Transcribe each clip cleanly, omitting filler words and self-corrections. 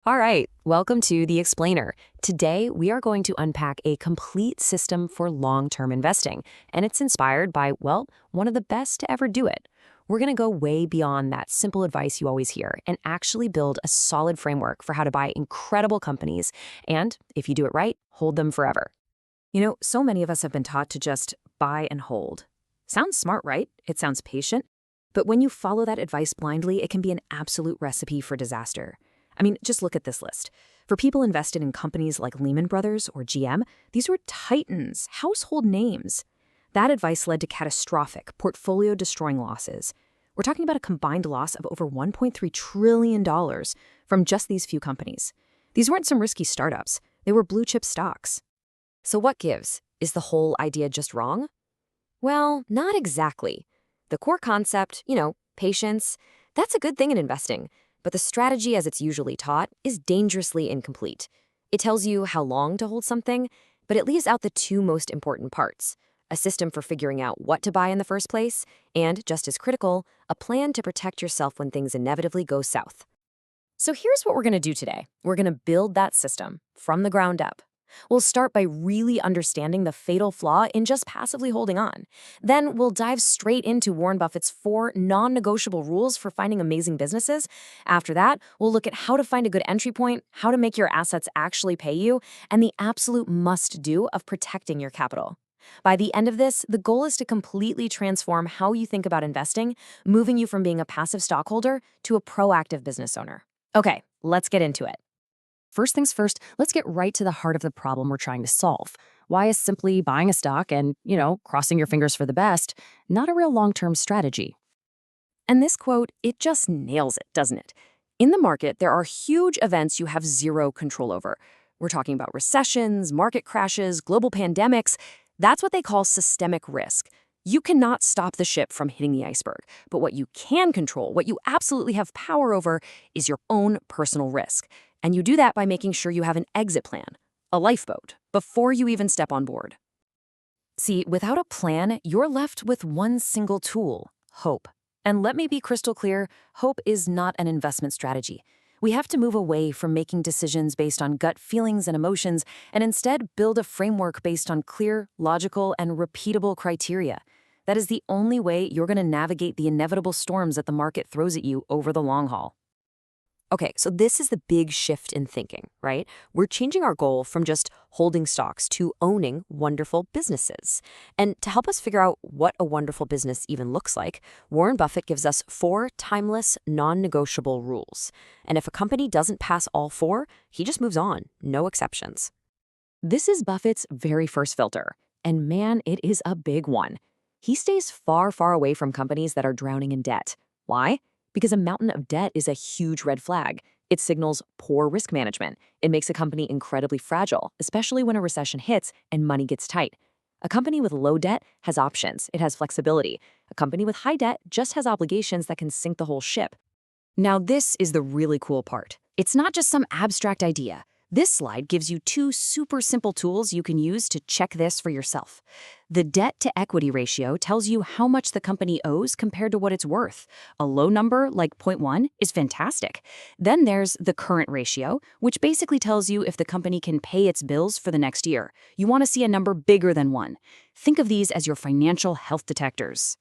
All right, welcome to The Explainer. Today, we are going to unpack a complete system for long-term investing, and it's inspired by, well, one of the best to ever do it. We're going to go way beyond that simple advice you always hear and actually build a solid framework for how to buy incredible companies and, if you do it right, hold them forever. So many of us have been taught to just buy and hold. Sounds smart, right? It sounds patient. But when you follow that advice blindly, it can be an absolute recipe for disaster. I mean, just look at this list. For people invested in companies like Lehman Brothers or GM, these were titans, household names. That advice led to catastrophic, portfolio-destroying losses. We're talking about a combined loss of over $1.3 trillion from just these few companies. These weren't some risky startups. They were blue-chip stocks. So what gives? Is the whole idea just wrong? Well, not exactly. The core concept, patience, that's a good thing in investing. But the strategy as it's usually taught is dangerously incomplete. It tells you how long to hold something, but it leaves out the two most important parts: a system for figuring out what to buy in the first place, and, just as critical, a plan to protect yourself when things inevitably go south. So here's what we're going to do today. We're going to build that system from the ground up. We'll start by really understanding the fatal flaw in just passively holding on. Then we'll dive straight into Warren Buffett's 4 non-negotiable rules for finding amazing businesses. After that, we'll look at how to find a good entry point, how to make your assets actually pay you, and the absolute must-do of protecting your capital. By the end of this, the goal is to completely transform how you think about investing, moving you from being a passive stockholder to a proactive business owner. Okay, let's get into it. First things first, let's get right to the heart of the problem we're trying to solve. Why is simply buying a stock and, crossing your fingers for the best not a real long-term strategy? And this quote, it just nails it, doesn't it? In the market, there are huge events you have zero control over. We're talking about recessions, market crashes, global pandemics. That's what they call systemic risk. You cannot stop the ship from hitting the iceberg. But what you can control, what you absolutely have power over, is your own personal risk. And you do that by making sure you have an exit plan, a lifeboat, before you even step on board. See, without a plan, you're left with one single tool: hope. And let me be crystal clear, hope is not an investment strategy. We have to move away from making decisions based on gut feelings and emotions and instead build a framework based on clear, logical, and repeatable criteria. That is the only way you're going to navigate the inevitable storms that the market throws at you over the long haul. Okay, so this is the big shift in thinking, right? We're changing our goal from just holding stocks to owning wonderful businesses. And to help us figure out what a wonderful business even looks like, Warren Buffett gives us 4 timeless, non-negotiable rules. And if a company doesn't pass all 4, he just moves on, no exceptions. This is Buffett's very first filter. And man, it is a big one. He stays far, far away from companies that are drowning in debt. Why? Because a mountain of debt is a huge red flag. It signals poor risk management. It makes a company incredibly fragile, especially when a recession hits and money gets tight. A company with low debt has options. It has flexibility. A company with high debt just has obligations that can sink the whole ship. Now, this is the really cool part. It's not just some abstract idea. This slide gives you 2 super simple tools you can use to check this for yourself. The debt-to-equity ratio tells you how much the company owes compared to what it's worth. A low number, like 0.1, is fantastic. Then there's the current ratio, which basically tells you if the company can pay its bills for the next year. You want to see a number bigger than 1. Think of these as your financial health detectors.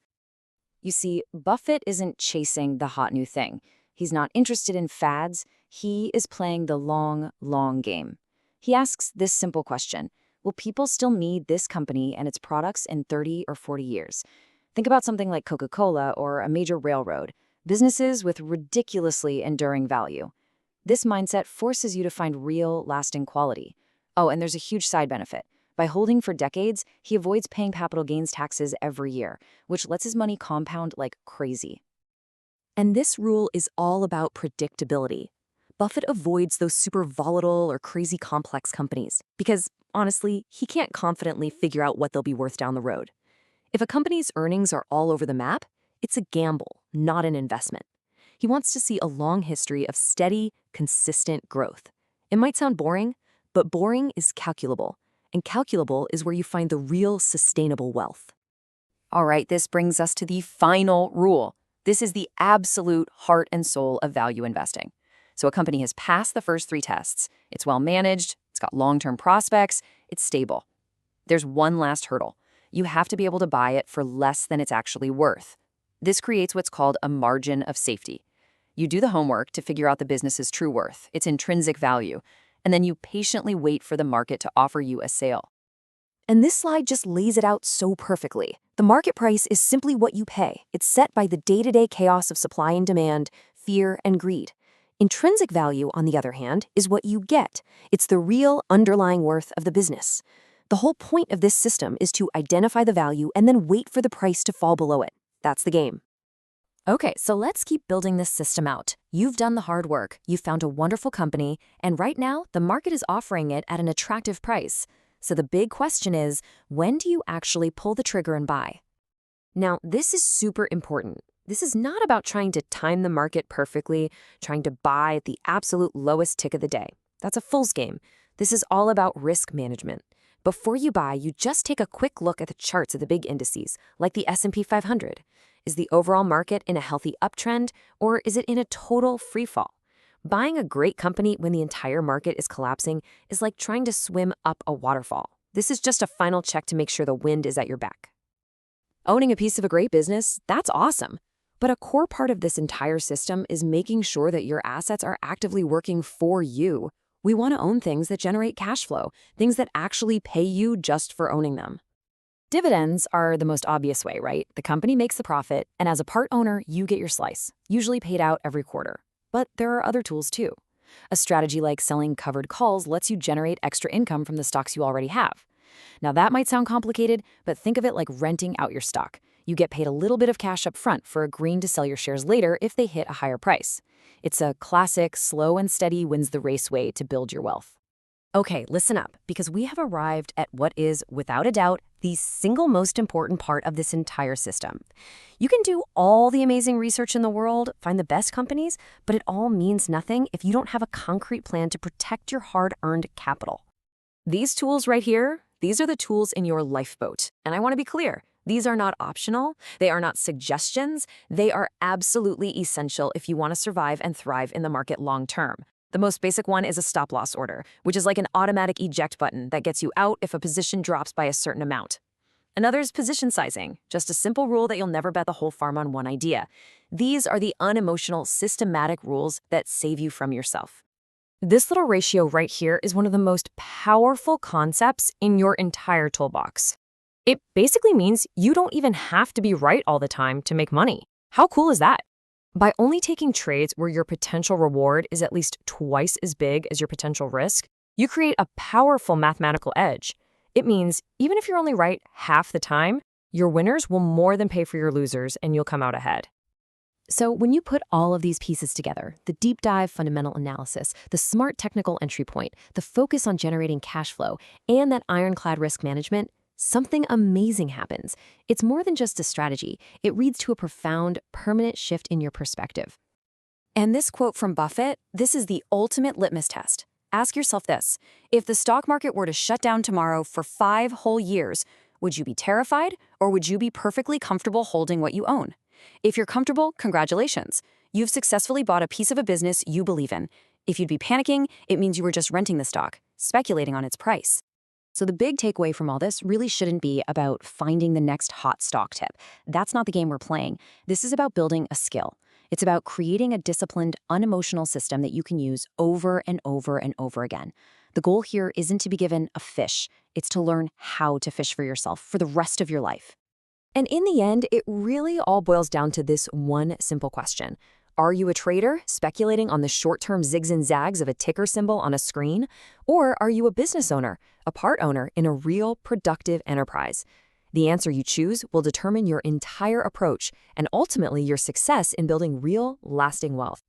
You see, Buffett isn't chasing the hot new thing. He's not interested in fads. He is playing the long, long game. He asks this simple question: will people still need this company and its products in 30 or 40 years? Think about something like Coca-Cola or a major railroad, businesses with ridiculously enduring value. This mindset forces you to find real, lasting quality. Oh, and there's a huge side benefit. By holding for decades, he avoids paying capital gains taxes every year, which lets his money compound like crazy. And this rule is all about predictability. Buffett avoids those super volatile or crazy complex companies because, honestly, he can't confidently figure out what they'll be worth down the road. If a company's earnings are all over the map, it's a gamble, not an investment. He wants to see a long history of steady, consistent growth. It might sound boring, but boring is calculable, and calculable is where you find the real sustainable wealth. All right, this brings us to the final rule. This is the absolute heart and soul of value investing. So a company has passed the first three tests. It's well managed, it's got long-term prospects, it's stable. There's one last hurdle. You have to be able to buy it for less than it's actually worth. This creates what's called a margin of safety. You do the homework to figure out the business's true worth, its intrinsic value, and then you patiently wait for the market to offer you a sale. And this slide just lays it out so perfectly. The market price is simply what you pay. It's set by the day-to-day chaos of supply and demand, fear and greed. Intrinsic value, on the other hand, is what you get. It's the real underlying worth of the business. The whole point of this system is to identify the value and then wait for the price to fall below it. That's the game. Okay, so let's keep building this system out. You've done the hard work, you've found a wonderful company, and right now, the market is offering it at an attractive price. So the big question is, when do you actually pull the trigger and buy? Now, this is super important. This is not about trying to time the market perfectly, trying to buy at the absolute lowest tick of the day. That's a fool's game. This is all about risk management. Before you buy, you just take a quick look at the charts of the big indices, like the S&P 500. Is the overall market in a healthy uptrend, or is it in a total freefall? Buying a great company when the entire market is collapsing is like trying to swim up a waterfall. This is just a final check to make sure the wind is at your back. Owning a piece of a great business, that's awesome. But a core part of this entire system is making sure that your assets are actively working for you. We want to own things that generate cash flow, things that actually pay you just for owning them. Dividends are the most obvious way, right? The company makes the profit, and as a part owner, you get your slice, usually paid out every quarter. But there are other tools too. A strategy like selling covered calls lets you generate extra income from the stocks you already have. Now that might sound complicated, but think of it like renting out your stock. You get paid a little bit of cash up front for agreeing to sell your shares later if they hit a higher price. It's a classic slow and steady wins the race way to build your wealth. Okay, listen up, because we have arrived at what is, without a doubt, the single most important part of this entire system. You can do all the amazing research in the world, find the best companies, but it all means nothing if you don't have a concrete plan to protect your hard-earned capital. These tools right here, these are the tools in your lifeboat. And I want to be clear, these are not optional, they are not suggestions, they are absolutely essential if you want to survive and thrive in the market long-term. The most basic one is a stop-loss order, which is like an automatic eject button that gets you out if a position drops by a certain amount. Another is position sizing, just a simple rule that you'll never bet the whole farm on one idea. These are the unemotional, systematic rules that save you from yourself. This little ratio right here is one of the most powerful concepts in your entire toolbox. It basically means you don't even have to be right all the time to make money. How cool is that? By only taking trades where your potential reward is at least twice as big as your potential risk, you create a powerful mathematical edge. It means even if you're only right half the time, your winners will more than pay for your losers and you'll come out ahead. So when you put all of these pieces together, the deep dive fundamental analysis, the smart technical entry point, the focus on generating cash flow, and that ironclad risk management, something amazing happens. It's more than just a strategy. It leads to a profound, permanent shift in your perspective. And this quote from Buffett, this is the ultimate litmus test. Ask yourself this: if the stock market were to shut down tomorrow for 5 whole years, would you be terrified or would you be perfectly comfortable holding what you own? If you're comfortable, congratulations. You've successfully bought a piece of a business you believe in. If you'd be panicking, it means you were just renting the stock, speculating on its price. So the big takeaway from all this really shouldn't be about finding the next hot stock tip. That's not the game we're playing. This is about building a skill. It's about creating a disciplined, unemotional system that you can use over and over and over again. The goal here isn't to be given a fish. It's to learn how to fish for yourself for the rest of your life. And in the end, it really all boils down to this one simple question. Are you a trader speculating on the short-term zigs and zags of a ticker symbol on a screen? Or are you a business owner, a part owner in a real productive enterprise? The answer you choose will determine your entire approach and ultimately your success in building real, lasting wealth.